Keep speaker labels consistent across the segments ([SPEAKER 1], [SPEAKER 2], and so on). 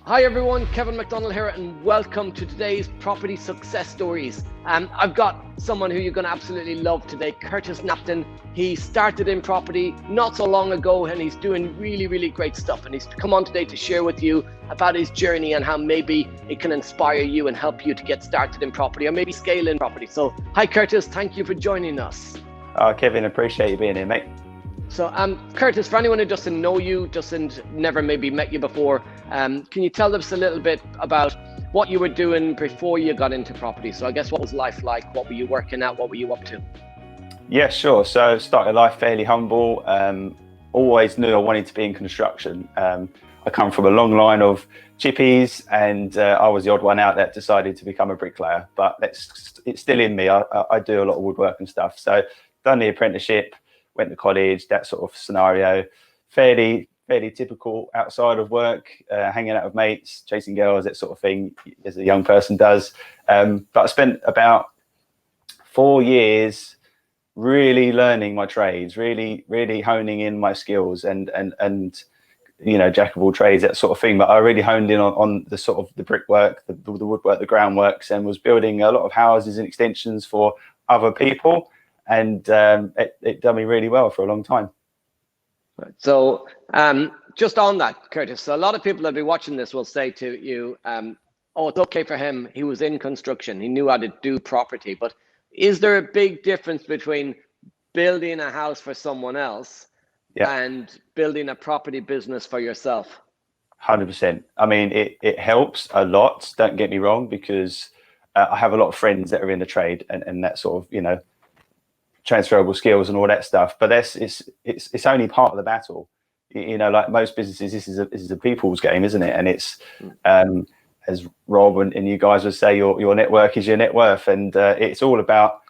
[SPEAKER 1] Hi everyone, Kevin McDonald here and welcome to today's Property Success Stories. I've got someone who you're going to absolutely love today, Curtis Napton. He started in property not so long ago and he's doing really great stuff, and he's come on today to share with you about his journey and how maybe it can inspire you and help you to get started in property or maybe scale in property. So hi Curtis, thank you for joining us.
[SPEAKER 2] Kevin, appreciate you being here, mate.
[SPEAKER 1] So Curtis, for anyone who doesn't know you, never maybe met you before, can you tell us a little bit about what you were doing before you got into property? So I guess what was life like? What were you working at? What were you up to?
[SPEAKER 2] Yeah, sure. So started life fairly humble. Always knew I wanted to be in construction. I come from a long line of chippies, and I was the odd one out that decided to become a bricklayer. But it's still in me. I do a lot of woodwork and stuff. So done the apprenticeship, went to college, that sort of scenario. Fairly typical outside of work, hanging out with mates, chasing girls, that sort of thing, as a young person does. But I spent about 4 years really learning my trades, really honing in my skills, and you know, jack of all trades, that sort of thing. But I really honed in on the sort of the brickwork, the woodwork, the groundworks, and was building a lot of houses and extensions for other people. And it done me really well for a long time.
[SPEAKER 1] So just on that, Curtis, so a lot of people that be watching this will say to you, oh, it's okay for him. He was in construction. He knew how to do property. But is there a big difference between building a house for someone else and building a property business for yourself?
[SPEAKER 2] 100%. I mean, it helps a lot. Don't get me wrong, because I have a lot of friends that are in the trade and that sort of, you know, transferable skills and all that stuff. But it's only part of the battle. You know, like most businesses, this is a people's game, isn't it? And it's as Rob and you guys would say, your network is your net worth, and it's all about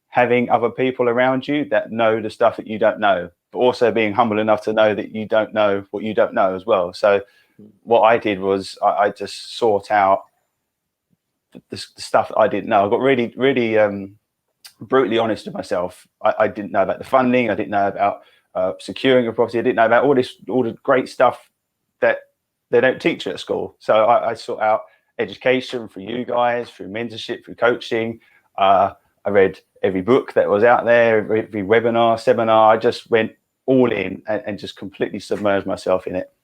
[SPEAKER 2] having other people around you that know the stuff that you don't know, but also being humble enough to know that you don't know what you don't know as well. So what I did was I just sought out the stuff that I didn't know. I got really brutally honest with myself. I didn't know about the funding. I didn't know about securing a property. I didn't know about all the great stuff that they don't teach at school. So I sought out education through you guys, through mentorship, through coaching. I read every book that was out there, every webinar, seminar. I just went all in and just completely submerged myself in it.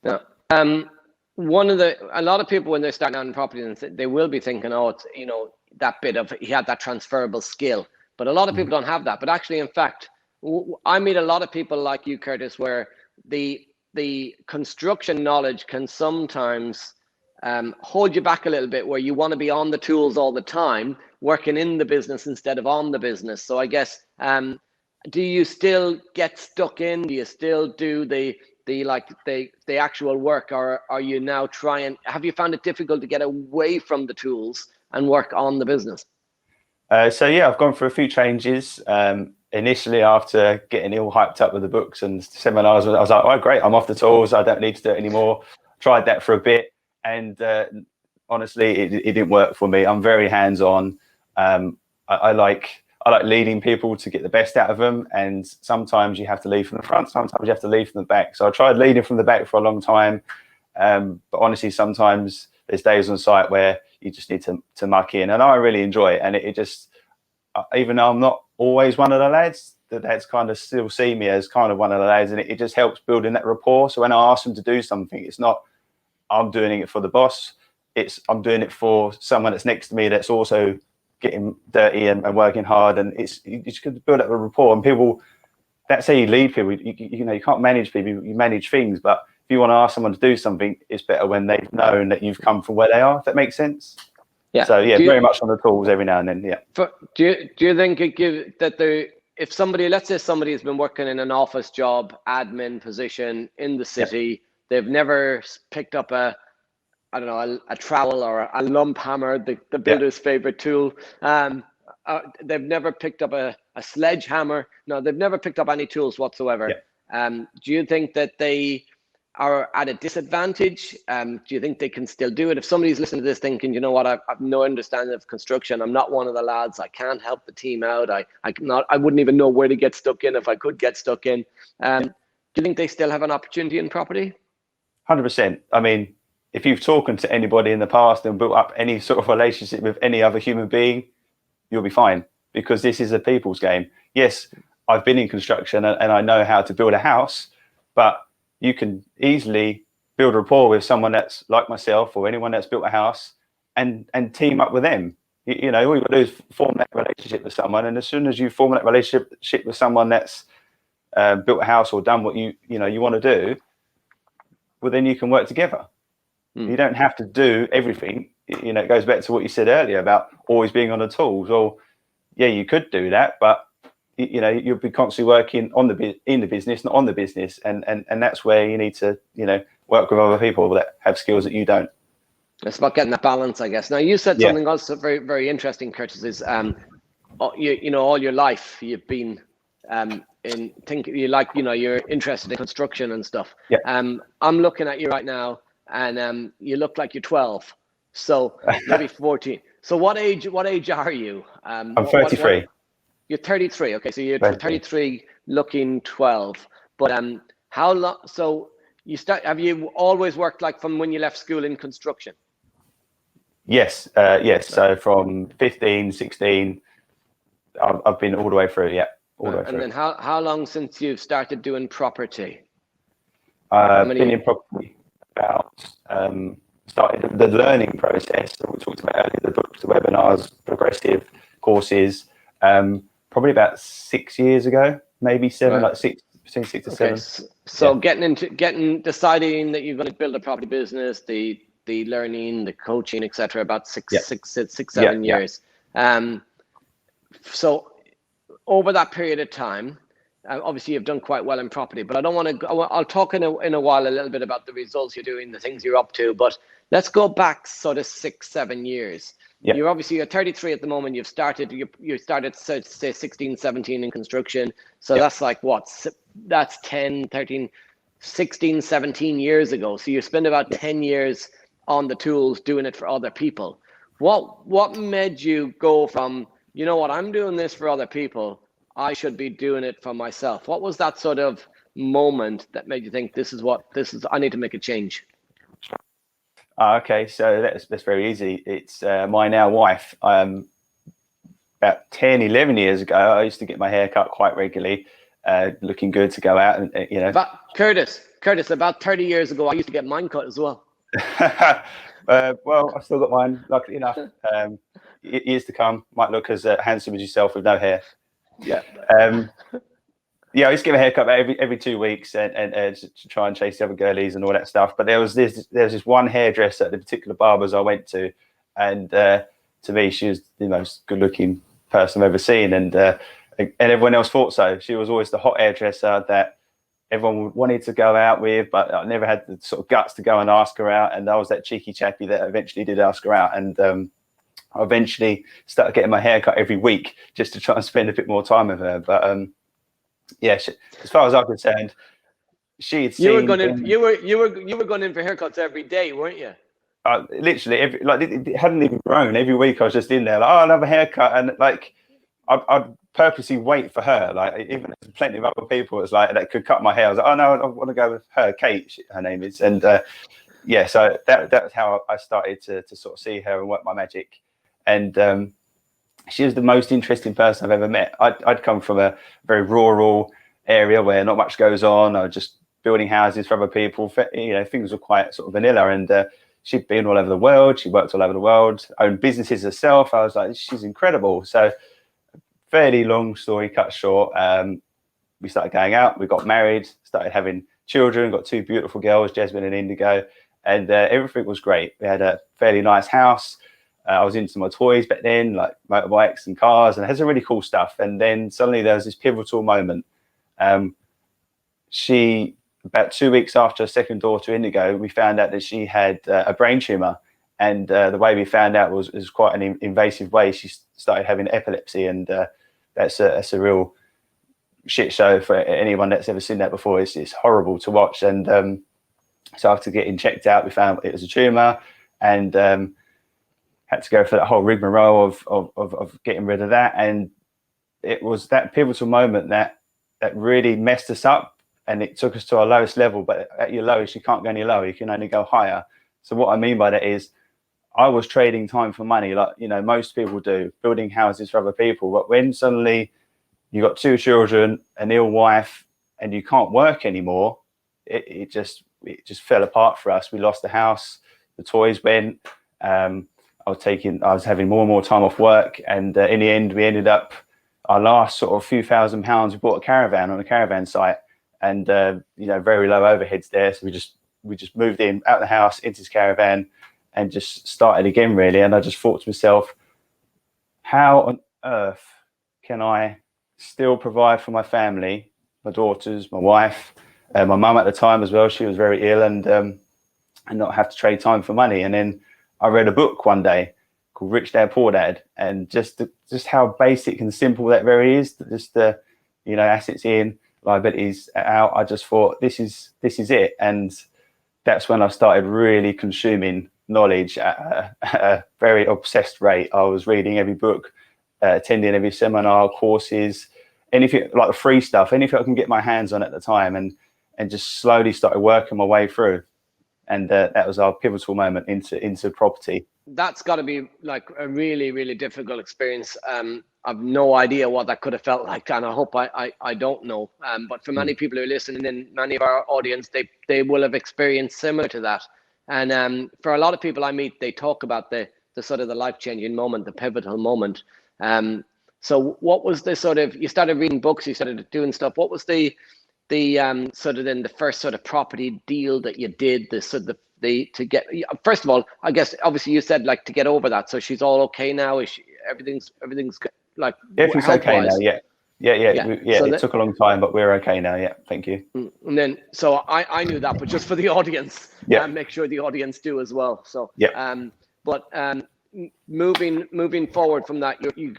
[SPEAKER 1] Yeah. A lot of people when they're starting out in property, they will be thinking, oh, it's, you know, that bit of, he had that transferable skill, but a lot of people don't have that. But actually, in fact, I meet a lot of people like you, Curtis, where the construction knowledge can sometimes hold you back a little bit, where you want to be on the tools all the time, working in the business instead of on the business. So I guess, do you still get stuck in? Do you still do the actual work, or are you now have you found it difficult to get away from the tools and work on the business?
[SPEAKER 2] So yeah, I've gone through a few changes. Initially, after getting all hyped up with the books and seminars, I was like, oh great, I'm off the tools, I don't need to do it anymore. Tried that for a bit, and honestly it didn't work for me. I'm very hands-on. I like leading people to get the best out of them, and sometimes you have to lead from the front, sometimes you have to lead from the back. So I tried leading from the back for a long time, but honestly sometimes there's days on site where you just need to muck in, and I really enjoy it. And it just, even though I'm not always one of the lads, the lads kind of still see me as kind of one of the lads, and it just helps building that rapport. So when I ask them to do something, it's not I'm doing it for the boss, it's I'm doing it for someone that's next to me that's also getting dirty and working hard. And you just can build up a rapport. And people, that's how you lead people. You know, you can't manage people, you manage things. But if you want to ask someone to do something, it's better when they've known that you've come from where they are, if that makes sense. Yeah. So yeah, very much on the tools every now and then. Yeah.
[SPEAKER 1] Do you think if somebody, let's say somebody has been working in an office job, admin position in the city, they've never picked up a trowel or a lump hammer, the builder's favorite tool. They've never picked up a sledgehammer. No, they've never picked up any tools whatsoever. Do you think that they are at a disadvantage? Do you think they can still do it? If somebody's listening to this thinking, you know what, I've no understanding of construction, I'm not one of the lads, I can't help the team out, I wouldn't even know where to get stuck in if I could get stuck in. Do you think they still have an opportunity in property?
[SPEAKER 2] 100%. I mean, if you've talked to anybody in the past and built up any sort of relationship with any other human being, you'll be fine, because this is a people's game. Yes, I've been in construction and I know how to build a house, but you can easily build rapport with someone that's like myself or anyone that's built a house and team up with them. You know, all you've got to do is form that relationship with someone. And as soon as you form that relationship with someone that's built a house or done what you want to do, well, then you can work together. You don't have to do everything. You know, it goes back to what you said earlier about always being on the tools. Well, yeah, you could do that, but you know, you'll be constantly working in the business, not on the business, and that's where you need to, you know, work with other people that have skills that you don't.
[SPEAKER 1] It's about getting that balance, I guess. Now, you said something else very, very interesting, Curtis. Is you know, all your life you've been you're interested in construction and stuff.
[SPEAKER 2] Yeah.
[SPEAKER 1] I'm looking at you right now, and you look like you're 12, so maybe 14. So what age are you?
[SPEAKER 2] I'm 33.
[SPEAKER 1] You're 33. Okay, so you're 33, looking 12. But how long? So have you always worked like from when you left school in construction?
[SPEAKER 2] Yes, yes. So from 15, 16, I've been all the way through. Yeah, all the way through.
[SPEAKER 1] And then how long since you've started doing property?
[SPEAKER 2] I've been in property about started the learning process that we talked about earlier, the books, the webinars, progressive courses. Probably about 6 years ago, maybe seven, like between 6 to 7.
[SPEAKER 1] So deciding that you're going to build a property business, the learning, the coaching, etc. About six, 7 years. So over that period of time, obviously you've done quite well in property, but I don't want to go, I'll talk in a while a little bit about the results you're doing, the things you're up to, but let's go back sort of 6, 7 years. Yeah. You're 33 at the moment. You started say 16, 17 in construction. So that's like that's 10, 13, 16, 17 years ago. So you spend about 10 years on the tools doing it for other people. What made you go from, you know what, I'm doing this for other people, I should be doing it for myself? What was that sort of moment that made you think I need to make a change?
[SPEAKER 2] Okay, so that's very easy. It's my now wife. About 10, 11 years ago, I used to get my hair cut quite regularly, looking good to go out, and you know.
[SPEAKER 1] But Curtis, about 30 years ago, I used to get mine cut as well.
[SPEAKER 2] Well, I've still got mine, luckily enough. Years to come, might look as handsome as yourself with no hair.
[SPEAKER 1] Yeah.
[SPEAKER 2] Yeah, I used to get a haircut every 2 weeks and to try and chase the other girlies and all that stuff. But there was this one hairdresser at the particular barbers I went to, and to me, she was the most good-looking person I've ever seen, and everyone else thought so. She was always the hot hairdresser that everyone wanted to go out with, but I never had the sort of guts to go and ask her out. And I was that cheeky chappy that eventually did ask her out, and I eventually started getting my hair cut every week just to try and spend a bit more time with her. But yeah, as far as I'm concerned, she had seen.
[SPEAKER 1] You were going in for haircuts every day, weren't you?
[SPEAKER 2] Literally, it hadn't even grown. Every week I was just in there, like, oh, I'll have a haircut, and like I'd purposely wait for her. Like, even there's plenty of other people it's like that could cut my hair. I was like, oh no, I want to go with her, Kate, her name is, and yeah, so that's how I started to sort of see her and work my magic, and she was the most interesting person I've ever met. I'd come from a very rural area where not much goes on. I was just building houses for other people. You know, things were quite sort of vanilla. And she'd been all over the world. She worked all over the world, owned businesses herself. I was like, she's incredible. So, fairly long story cut short, we started going out. We got married, started having children, got 2 beautiful girls, Jasmine and Indigo. And everything was great. We had a fairly nice house. I was into my toys back then, like motorbikes and cars, and it has some really cool stuff. And then suddenly there was this pivotal moment. She, about 2 weeks after her second daughter, Indigo, we found out that she had a brain tumor. And the way we found out was quite an invasive way. She started having epilepsy, and that's a real shit show for anyone that's ever seen that before. It's horrible to watch. And so after getting checked out, we found it was a tumor, and had to go for that whole rigmarole of getting rid of that. And it was that pivotal moment that really messed us up, and it took us to our lowest level. But at your lowest, you can't go any lower, you can only go higher. So what I mean by that is I was trading time for money, like, you know, most people do, building houses for other people. But when suddenly you got 2 children, an ill wife, and you can't work anymore, it just fell apart for us. We lost the house, the toys went. I was having more and more time off work, and in the end, we ended up, our last sort of few £1,000s, we bought a caravan on a caravan site, and you know, very low overheads there. So we just moved in out of the house into this caravan and just started again, really. And I just thought to myself, how on earth can I still provide for my family, my daughters, my wife, my mum at the time as well? She was very ill, and not have to trade time for money. And then I read a book one day called Rich Dad Poor Dad, and just how basic and simple that very is. Just the, you know, assets in, liabilities out. I just thought, this is it. And that's when I started really consuming knowledge at a very obsessed rate. I was reading every book, attending every seminar, courses, anything like the free stuff, anything I can get my hands on at the time, and just slowly started working my way through. And that was our pivotal moment into property.
[SPEAKER 1] That's got to be like a really, really difficult experience. I've no idea what that could have felt like, and I hope I don't know. But for many people who are listening, and many of our audience, they will have experienced similar to that. And for a lot of people I meet, they talk about the sort of the life-changing moment, the pivotal moment. So what was the sort of, you started reading books, you started doing stuff. What was the sort of then the first sort of property deal that you did, to get, first of all, I guess obviously you said like to get over that, so she's all okay now? Is she, everything's like,
[SPEAKER 2] everything's okay now? Yeah. So it took a long time, but we're okay now. Yeah, thank you.
[SPEAKER 1] And then, so I knew that, but just for the audience, make sure the audience do as well. So moving forward from that, you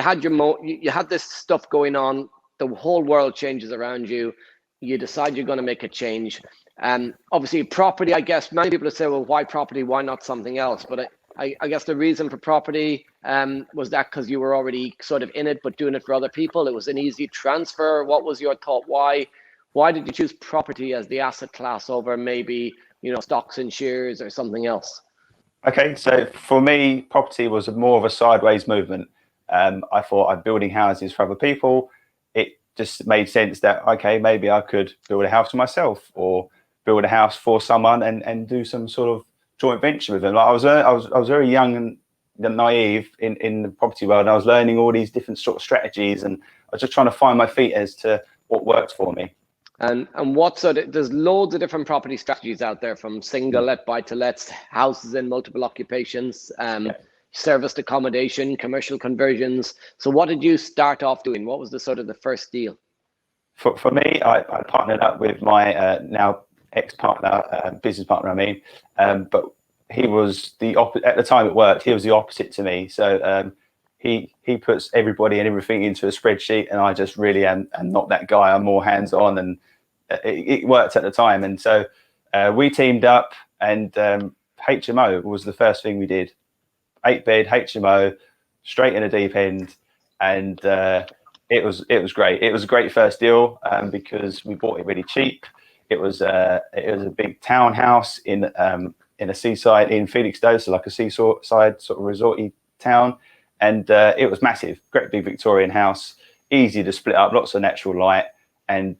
[SPEAKER 1] had you had this stuff going on. The whole world changes around you. You decide you're going to make a change. Obviously, property, I guess many people say, well, why property? Why not something else? But I guess the reason for property was that because you were already sort of in it, but doing it for other people. It was an easy transfer. What was your thought? Why did you choose property as the asset class over maybe, you know, stocks and shares or something else?
[SPEAKER 2] Okay, so for me, property was more of a sideways movement. I thought I'm building houses for other people. It just made sense that, okay, maybe I could build a house for myself, or build a house for someone and do some sort of joint venture with them. Like I was very young and naive in the property world, and I was learning all these different sort of strategies, and I was just trying to find my feet as to what worked for me.
[SPEAKER 1] And what sort of, there's loads of different property strategies out there, from single let, buy to lets, houses in multiple occupations, serviced accommodation, commercial conversions. So what did you start off doing? What was the sort of the first deal?
[SPEAKER 2] For me, I partnered up with my now ex-partner, business partner, I mean, but he was the opposite at the time it worked. He was the opposite to me. So he puts everybody and everything into a spreadsheet, and I just really am not that guy. I'm more hands-on, and it worked at the time. And so we teamed up, and HMO was the first thing we did. 8-bed HMO, straight in the deep end, and it was great. It was a great first deal because we bought it really cheap. It was a big townhouse in a seaside in Felixstowe, so like a seaside sort of resorty town, and it was massive, great big Victorian house, easy to split up, lots of natural light, and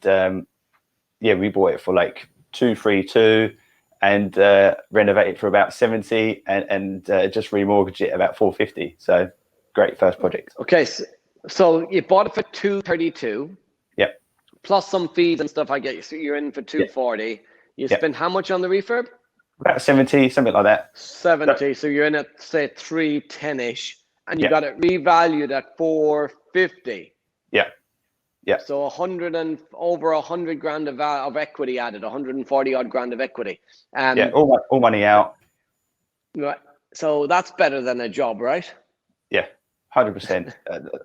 [SPEAKER 2] we bought it for like 232. And renovate it for about 70, and just remortgage it about 450. So great first project.
[SPEAKER 1] Okay, so you bought it for 232.
[SPEAKER 2] Yep.
[SPEAKER 1] Plus some fees and stuff. I get you. So you're in for 240. You spent how much on the refurb?
[SPEAKER 2] About 70, something like that.
[SPEAKER 1] 70. So you're in at say 310ish, and you got it revalued at 450. Yeah. So over 100 grand of equity added, 140 odd grand of equity.
[SPEAKER 2] All money out.
[SPEAKER 1] Right. So that's better than a job, right?
[SPEAKER 2] Yeah, 100%.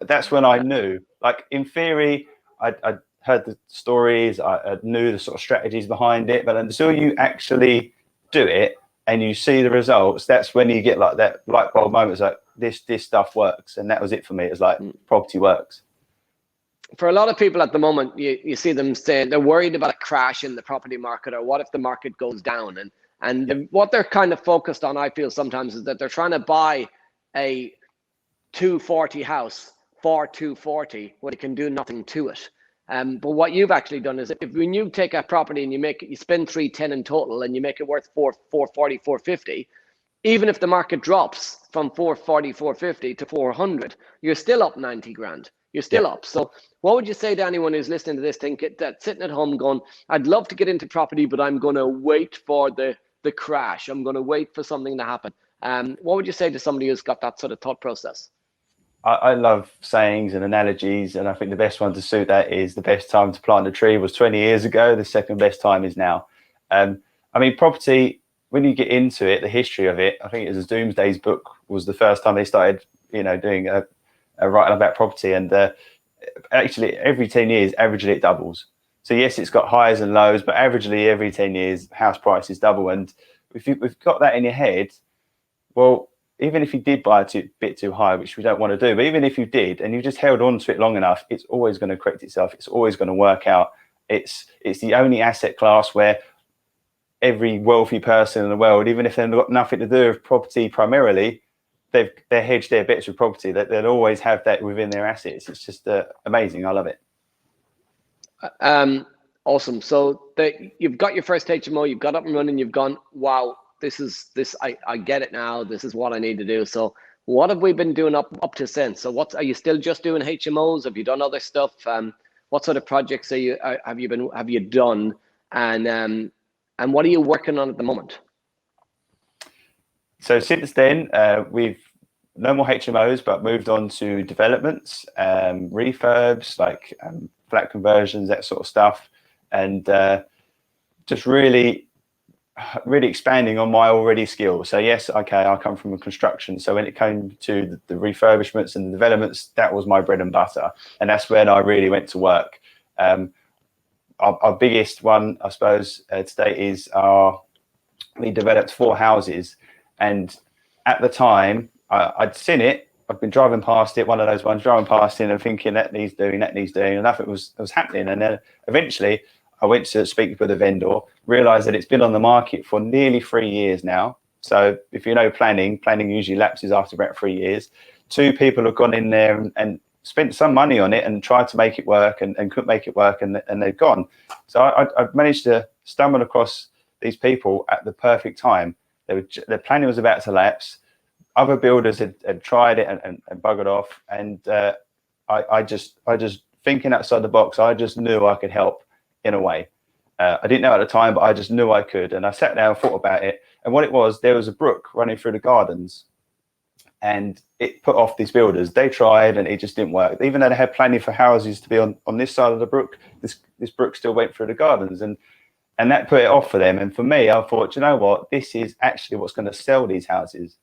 [SPEAKER 2] That's when I knew. Like in theory, I heard the stories, I knew the sort of strategies behind it, but until you actually do it and you see the results, that's when you get like that light bulb moment. It's like this stuff works, and that was it for me. It's like property works.
[SPEAKER 1] For a lot of people at the moment, you see them saying they're worried about a crash in the property market, or what if the market goes down? And what they're kind of focused on, I feel sometimes, is that they're trying to buy a 240 house for 240 when it can do nothing to it. But what you've actually done is, if when you take a property and you spend 310 in total and you make it worth 440, 450, even if the market drops from 440, 450 to 400, you're still up 90 grand. You're still up. So what would you say to anyone who's listening to this, that's sitting at home going, I'd love to get into property, but I'm going to wait for the crash. I'm going to wait for something to happen. What would you say to somebody who's got that sort of thought process?
[SPEAKER 2] I love sayings and analogies, and I think the best one to suit that is the best time to plant a tree was 20 years ago. The second best time is now. I mean, property, when you get into it, the history of it, I think it was Doomsday's book was the first time they started, doing a writing about property. And actually, every 10 years, averagely it doubles. So yes, it's got highs and lows, but averagely every 10 years, house prices double. And if you've got that in your head, well, even if you did buy a bit too high, which we don't want to do, but even if you did and you just held on to it long enough, it's always going to correct itself. It's always going to work out. It's the only asset class where every wealthy person in the world, even if they've got nothing to do with property primarily, they're hedged their bets with property. That they'll always have that within their assets. It's just amazing. I love it.
[SPEAKER 1] Awesome. So you've got your first HMO, you've got up and running, you've gone, wow, I get it now. This is what I need to do. So what have we been doing up to since? So are you still just doing HMOs? Have you done other stuff? What sort of projects have you done? And what are you working on at the moment?
[SPEAKER 2] So since then, we've no more HMOs, but moved on to developments, refurbs, like flat conversions, that sort of stuff, and just really expanding on my already skills. So yes, okay, I come from a construction. So when it came to the refurbishments and the developments, that was my bread and butter. And that's when I really went to work. Our biggest one, I suppose, today is we developed 4 houses. And at the time, I'd seen it. I'd been driving past it, one of those ones, driving past it and thinking that needs doing, and nothing was happening. And then eventually I went to speak with a vendor, realized that it's been on the market for nearly 3 years now. So if you know planning usually lapses after about 3 years. 2 people have gone in there and spent some money on it and tried to make it work and couldn't make it work, and they've gone. So I've managed to stumble across these people at the perfect time. Their planning was about to lapse. Other builders had tried it and buggered off. And I just thinking outside the box, I just knew I could help in a way. I didn't know at the time, but I just knew I could. And I sat down and thought about it. And what it was, there was a brook running through the gardens, and it put off these builders. They tried and it just didn't work. Even though they had planning for houses to be on this side of the brook, this brook still went through the gardens. And that put it off for them. And for me, I thought, you know what, this is actually what's going to sell these houses.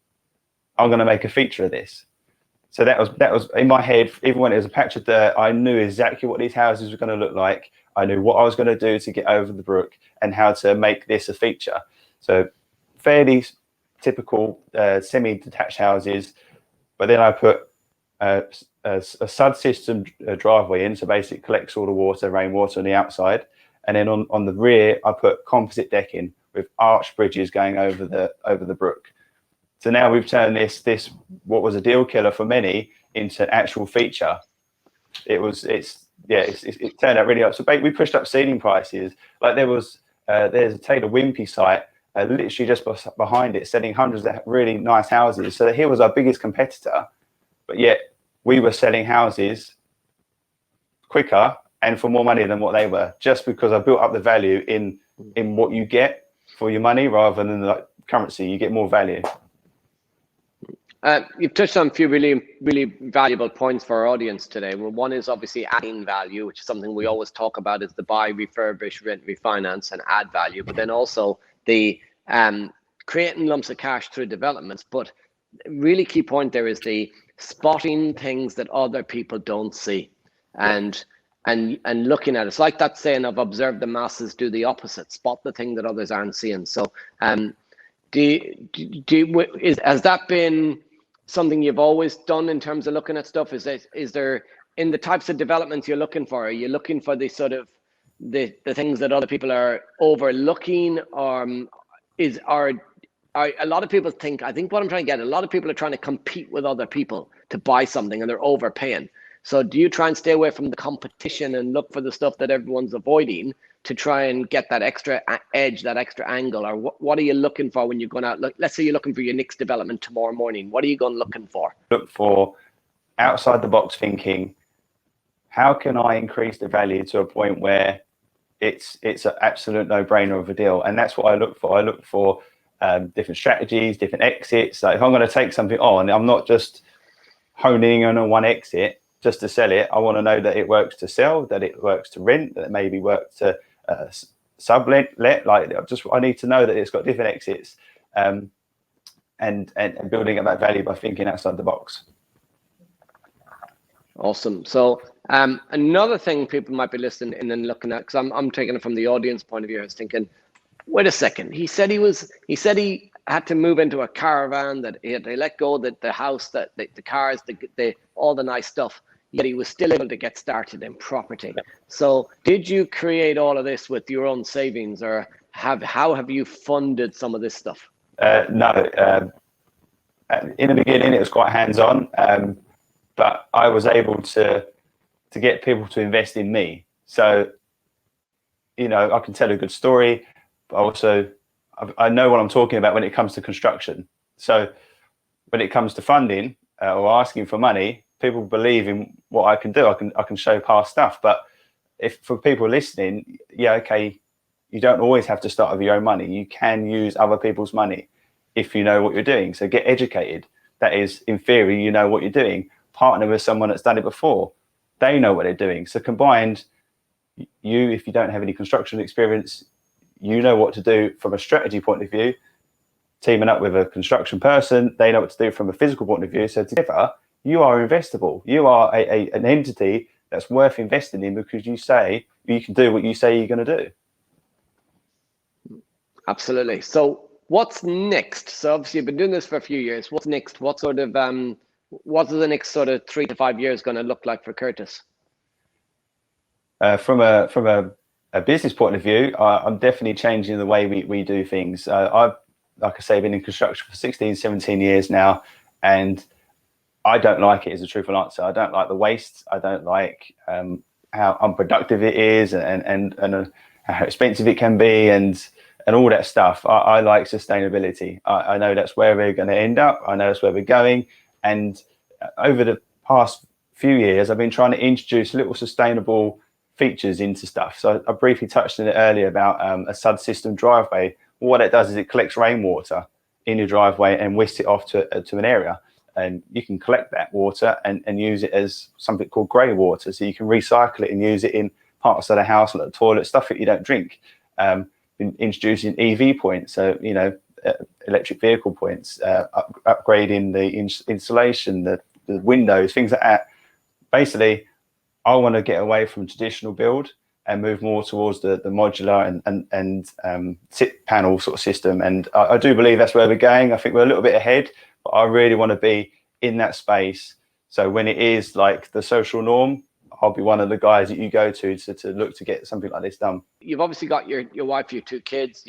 [SPEAKER 2] I'm going to make a feature of this. So that was in my head. Even when it was a patch of dirt, I knew exactly what these houses were going to look like. I knew what I was going to do to get over the brook and how to make this a feature. So fairly typical semi-detached houses, but then I put a sud system driveway in, so basically collects all the water, rainwater on the outside. And then on the rear, I put composite decking with arch bridges going over the brook. So now we've turned this what was a deal killer for many into an actual feature. It turned out really up. So we pushed up ceiling prices. Like there's a Taylor Wimpey site literally just behind it, selling hundreds of really nice houses. So here was our biggest competitor, but yet we were selling houses quicker and for more money than what they were, just because I built up the value in what you get for your money rather than like currency. You get more value.
[SPEAKER 1] You've touched on a few really, really valuable points for our audience today. Well, one is obviously adding value, which is something we always talk about, is the buy, refurbish, rent, refinance, and add value. But then also the creating lumps of cash through developments. But really key point there is the spotting things that other people don't see, and looking at it. It's like that saying of observe the masses, do the opposite, spot the thing that others aren't seeing. So has that been something you've always done in terms of looking at stuff? Is there in the types of developments you're looking for, are you looking for the sort of the things that other people are overlooking, or are a lot of people think, I think what I'm trying to get, a lot of people are trying to compete with other people to buy something and they're overpaying. So do you try and stay away from the competition and look for the stuff that everyone's avoiding to try and get that extra edge, that extra angle? Or what are you looking for when you're going out? Let's say you're looking for your next development tomorrow morning. What are you going looking for?
[SPEAKER 2] Look for outside the box thinking. How can I increase the value to a point where it's an absolute no-brainer of a deal? And that's what I look for. I look for different strategies, different exits. Like if I'm going to take something on, I'm not just honing in on one exit just to sell it. I want to know that it works to sell, that it works to rent, that it maybe works to sublet. Like I need to know that it's got different exits, and building up that value by thinking outside the box.
[SPEAKER 1] Awesome. So another thing people might be listening in and looking at, because I'm taking it from the audience point of view, I was thinking, wait a second. He said he had to move into a caravan, that he had to let go that the house, that the cars, the all the nice stuff, yet he was still able to get started in property. So did you create all of this with your own savings, or how have you funded some of this stuff?
[SPEAKER 2] No. In the beginning, it was quite hands-on, but I was able to get people to invest in me. So, I can tell a good story, but also I know what I'm talking about when it comes to construction. So when it comes to funding or asking for money, people believe in what I can do. I can show past stuff. But if for people listening, okay, you don't always have to start with your own money. You can use other people's money if you know what you're doing. So get educated. That is, in theory, you know what you're doing. Partner with someone that's done it before. They know what they're doing. So combined, if you don't have any construction experience, you know what to do from a strategy point of view. Teaming up with a construction person, they know what to do from a physical point of view. So together, you are investable. You are an entity that's worth investing in, because you can do what you say you're going to do.
[SPEAKER 1] Absolutely. So what's next? So obviously you've been doing this for a few years. What's next? What are the next sort of 3 to 5 years going to look like for Curtis?
[SPEAKER 2] From a business point of view, I'm definitely changing the way we do things. I've, like I say, been in construction for 16, 17 years now, and I don't like it, is the truthful answer. I don't like the waste. I don't like how unproductive it is, and how expensive it can be, and all that stuff. I like sustainability. I know that's where we're going to end up. I know that's where we're going. And over the past few years, I've been trying to introduce little sustainable features into stuff. So I briefly touched on it earlier about a SUD system driveway. What it does is it collects rainwater in your driveway and whisks it off to an area. And you can collect that water and use it as something called grey water. So you can recycle it and use it in parts of the house, like the toilet, stuff that you don't drink. Introducing EV points, so electric vehicle points, upgrading the insulation, the windows, things like that. Basically, I want to get away from traditional build and move more towards the modular and sit panel sort of system. And I do believe that's where we're going. I think we're a little bit ahead, but I really want to be in that space. So when it is like the social norm, I'll be one of the guys that you go to look to get something like this done.
[SPEAKER 1] You've obviously got your wife, your 2 kids.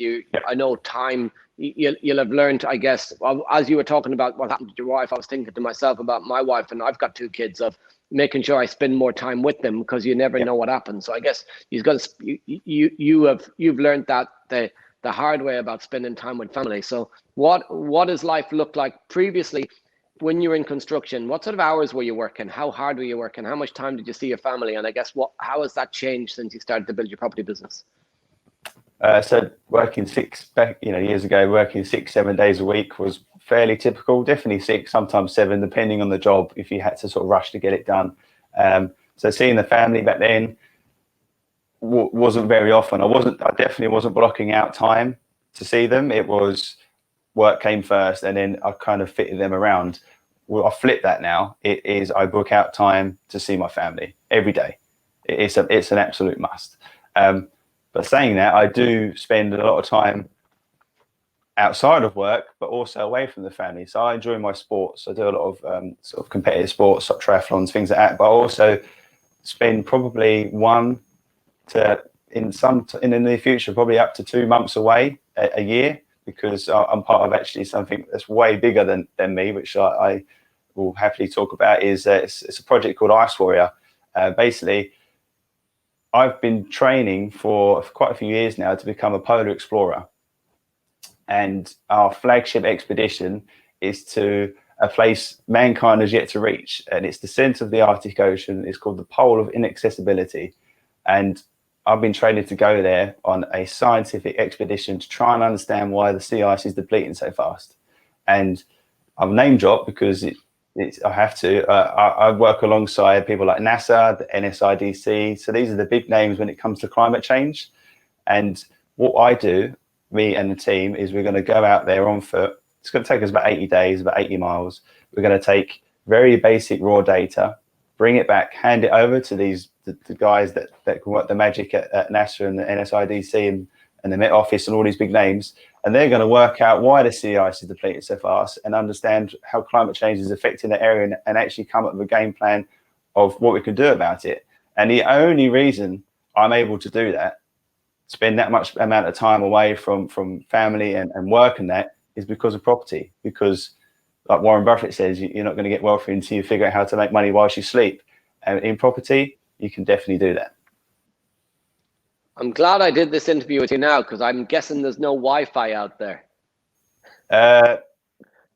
[SPEAKER 1] I know time. You'll have learned, I guess, as you were talking about what happened to your wife, I was thinking to myself about my wife, and I've got 2 kids, of making sure I spend more time with them, because you never know what happens. So I guess you've learned that the hard way about spending time with family. So what does life look like previously? When you were in construction, what sort of hours were you working? How hard were you working? How much time did you see your family? And I guess how has that changed since you started to build your property business?
[SPEAKER 2] So working years ago, working 6-7 days a week was fairly typical. Definitely 6, sometimes 7, depending on the job, if you had to sort of rush to get it done. So seeing the family back then wasn't very often. I definitely wasn't blocking out time to see them. It was work came first, and then I kind of fitted them around. Well, I flip that now. It is, I book out time to see my family every day. It's an absolute must. But saying that, I do spend a lot of time outside of work, but also away from the family. So I enjoy my sports. I do a lot of sort of competitive sports, like triathlons, things like that. But I also spend probably in the near future, probably up to 2 months away a year, because I'm part of actually something that's way bigger than me, which I will happily talk about. Is it's a project called Ice Warrior. Basically, I've been training for quite a few years now to become a polar explorer, and our flagship expedition is to a place mankind has yet to reach, and it's the center of the Arctic Ocean. It's called the Pole of Inaccessibility, and I've been training to go there on a scientific expedition to try and understand why the sea ice is depleting so fast. And I've name dropped because I have to. I work alongside people like NASA, the NSIDC. So these are the big names when it comes to climate change. And what I do, me and the team, is we're going to go out there on foot. It's going to take us about 80 days, about 80 miles. We're going to take very basic raw data, bring it back, hand it over to the guys that can work the magic at NASA and the NSIDC and the Met Office and all these big names. And they're going to work out why the sea ice is depleting so fast and understand how climate change is affecting the area and actually come up with a game plan of what we can do about it. And the only reason I'm able to do that, spend that much amount of time away from family and work and that, is because of property. Because like Warren Buffett says, you're not going to get wealthy until you figure out how to make money whilst you sleep. And in property, you can definitely do that.
[SPEAKER 1] I'm glad I did this interview with you now, because I'm guessing there's no Wi-Fi out there.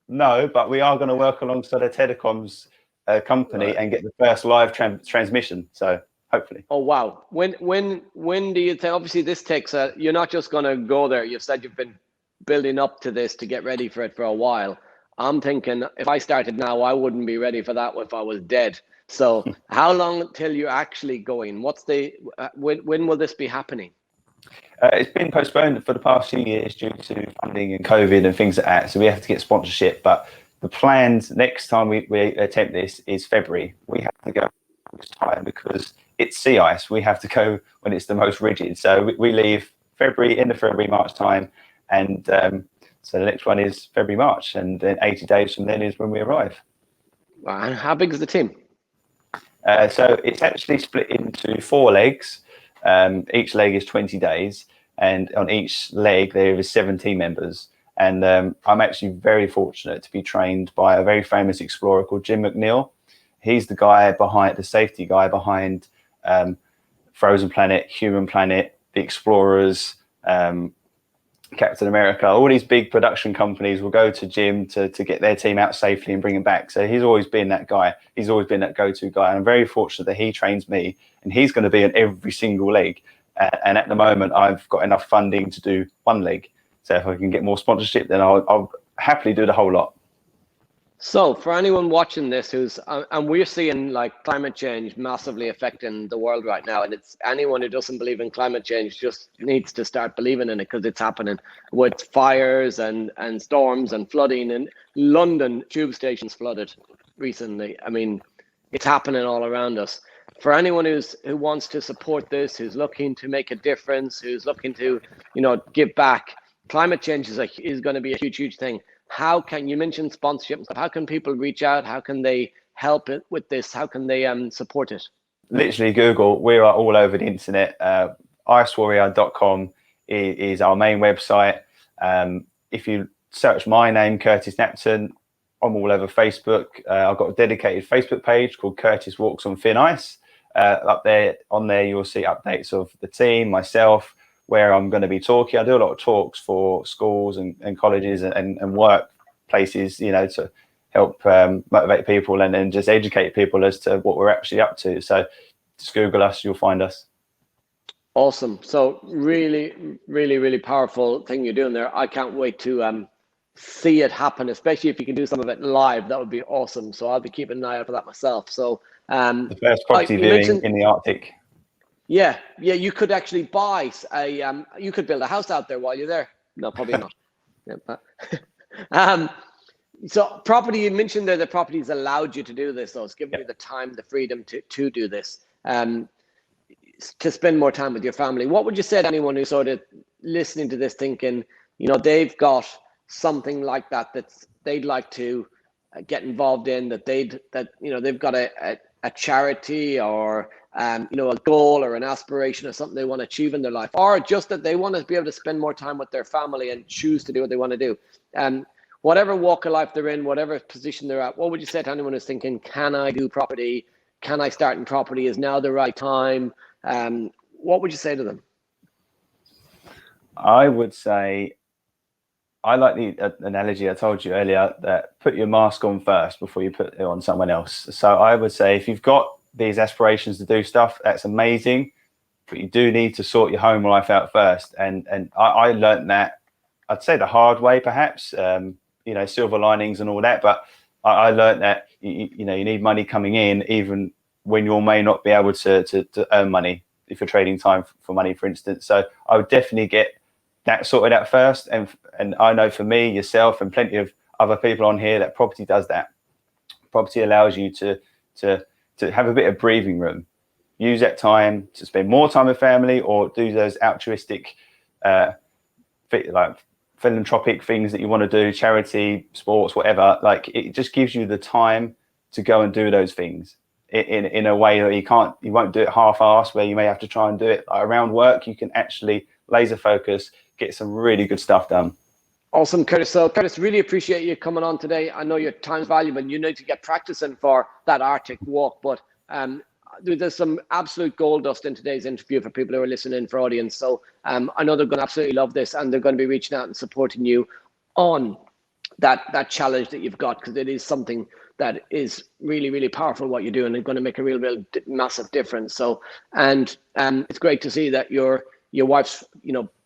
[SPEAKER 2] No, but we are going to work alongside a telecoms company and get the first live transmission. So hopefully.
[SPEAKER 1] Oh wow! When do you think? Obviously, this takes you're not just going to go there. You've said you've been building up to this to get ready for it for a while. I'm thinking if I started now, I wouldn't be ready for that if I was dead. So how long till you're actually going? What's the when will this be happening?
[SPEAKER 2] It's been postponed for the past few years due to funding and COVID and things like that. So we have to get sponsorship. But the plans next time we attempt this is February. We have to go this time because it's sea ice. We have to go when it's the most rigid. So we leave February, end of February, March time. And so the next one is February, March. And then 80 days from then is when we arrive.
[SPEAKER 1] Wow. And how big is the team?
[SPEAKER 2] So it's actually split into 4 legs. Each leg is 20 days, and on each leg there is 17 members. And I'm actually very fortunate to be trained by a very famous explorer called Jim McNeil. He's the guy behind, the safety guy behind Frozen Planet, Human Planet, The Explorers, Captain America. All these big production companies will go to Jim to get their team out safely and bring them back. So he's always been that guy. He's always been that go-to guy. And I'm very fortunate that he trains me, and he's going to be on every single leg. And at the moment, I've got enough funding to do 1 leg. So if I can get more sponsorship, then I'll happily do the whole lot.
[SPEAKER 1] So for anyone watching this who's, and we're seeing like climate change massively affecting the world right now, and it's anyone who doesn't believe in climate change just needs to start believing in it, because it's happening with fires and storms and flooding, and London tube stations flooded recently. I mean, it's happening all around us. For anyone who wants to support this, who's looking to make a difference, who's looking to, give back, climate change is going to be a huge thing. How can you mention sponsorship and stuff? How can people reach out? How can they help it with this? How can they support it?
[SPEAKER 2] Literally Google. We are all over the internet. Icewarrior.com is our main website. If you search my name, Curtis Napton, I'm all over Facebook. I've got a dedicated Facebook page called Curtis Walks on Thin Ice. Up there, on there, you'll see updates of the team, myself, where I'm going to be talking. I do a lot of talks for schools and colleges and work places, to help motivate people and then just educate people as to what we're actually up to. So just Google us, you'll find us.
[SPEAKER 1] Awesome. So really powerful thing you're doing there. I can't wait to see it happen, especially if you can do some of it live. That would be awesome. So I'll be keeping an eye out for that myself. So
[SPEAKER 2] the first property viewing in the Arctic.
[SPEAKER 1] Yeah, you could actually buy you could build a house out there while you're there. No, probably not. Yeah, but, so property, you mentioned there, the property's allowed you to do this, so it's given you the time, the freedom to do this, to spend more time with your family. What would you say to anyone who's sort of listening to this thinking, they've got something like that they'd like to get involved in, that they've got a charity or a goal or an aspiration or something they want to achieve in their life, or just that they want to be able to spend more time with their family and choose to do what they want to do. Whatever walk of life they're in, whatever position they're at, what would you say to anyone who's thinking, can I do property? Can I start in property? Is now the right time? What would you say to them?
[SPEAKER 2] I would say, I like the analogy I told you earlier, that put your mask on first before you put it on someone else. So I would say, if you've got these aspirations to do stuff, that's amazing, but you do need to sort your home life out first. And I learned that, I'd say the hard way, perhaps, silver linings and all that. But I learned that, you need money coming in, even when you may not be able to earn money if you're trading time for money, for instance. So I would definitely get that sorted out first. And I know for me, yourself, and plenty of other people on here, that property does that. Property allows you to have a bit of breathing room. Use that time to spend more time with family, or do those altruistic, like philanthropic things that you want to do, charity, sports, whatever. Like, it just gives you the time to go and do those things in a way that you won't do it half-assed, where you may have to try and do it around work. You can actually laser focus, get some really good stuff done.
[SPEAKER 1] Awesome, Curtis. So, Curtis, really appreciate you coming on today. I know your time's valuable and you need to get practicing for that Arctic walk, but there's some absolute gold dust in today's interview for people who are listening, for audience. So I know they're going to absolutely love this, and they're going to be reaching out and supporting you on that challenge that you've got, because it is something that is really, really powerful what you're doing, and going to make a real massive difference. So, and it's great to see that your wife's,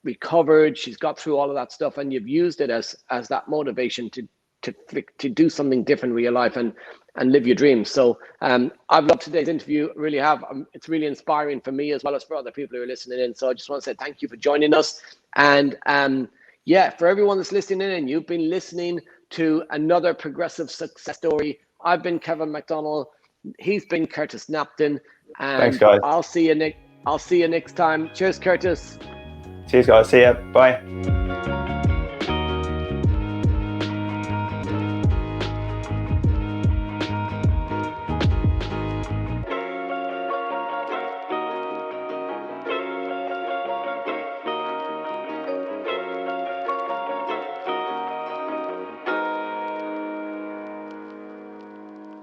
[SPEAKER 1] recovered. She's got through all of that stuff, and you've used it as that motivation to do something different with your life and live your dreams. So I've loved today's interview, really have. It's really inspiring for me as well as for other people who are listening in. So I just want to say thank you for joining us. And for everyone that's listening in, you've been listening to another progressive success story. I've been Kevin McDonald. He's been Curtis Napton. And
[SPEAKER 2] thanks, guys.
[SPEAKER 1] I'll see you next time. Cheers, Curtis.
[SPEAKER 2] Cheers, guys. See ya. Bye.